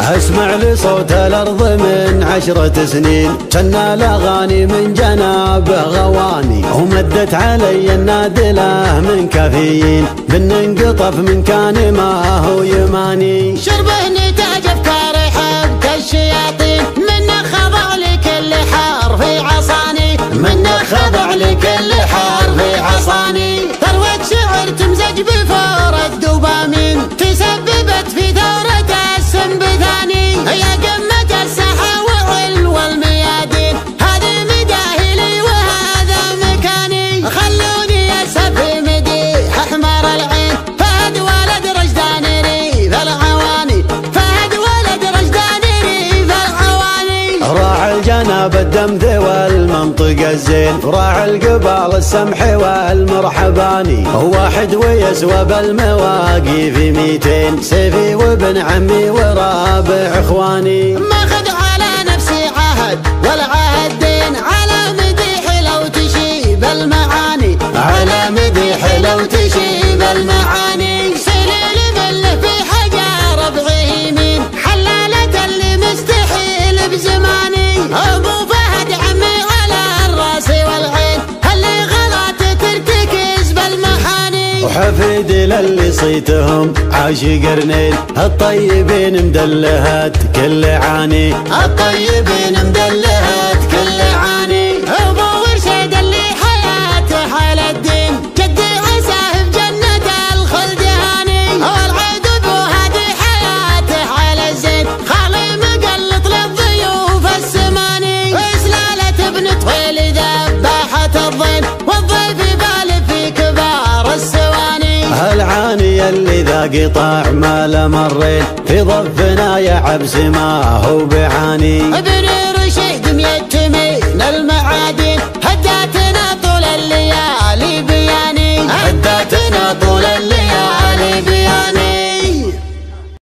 اسمع لصوت الارض من 10 سنين، كنا الاغاني من جنابه غواني، ومدت علي النادله من كافيين، بننقطف من كان ما هو يماني. شربه نتاج افكار حبك الشياطين، منه خضع لكل حرف عصاني، منه خضع لكل حرف عصاني. ثروة شعر تمزج بفور الدوبامين، تسببت في ثورة السنبثاني، هي قمة السحا وعلو الميادين، هذه مداهلي وهذا مكاني. خلوني اسهب في مديح احمر العين، فهد ولد رشدان ريف العواني، فهد ولد رشدان ريف العواني. راعي الجناب الدمث والمنطق الزين، راعي القبال السمح والمرحباني، واحد ويسوى بالمواقف 200، سيفي وابن عمي ورابع اخواني. ماخذ على نفسي عهد والعهدين، على مديح لو تشيب المعاني، على مديح لو تشيب المعاني. سليل بله في حجر ربعه يمين، حلالة اللي مستحيل بزماني. ابو فهد عمي على الراس والعين، اللي غلط ترتكز بالمحاني. وحفيد للي صيتهم عاش قرنين، الطيبين مدلهات كل عاني، الطيبين مدلهات كل عاني. ابو ورشد اللي حياته حال الدين، جدي عساه بجنة الخلد هاني. العيد ابو هادي حياته حال الزين، خالي مقلط للضيوف السماني. اسلالة ابن طويل ذباحة الضين، والضيف بالي في كبار السواني. العاني اللي ذاق طعم المرين، في ضفنا يا عبس ما هو بعاني. ابن رشيد ميتمين المعادي،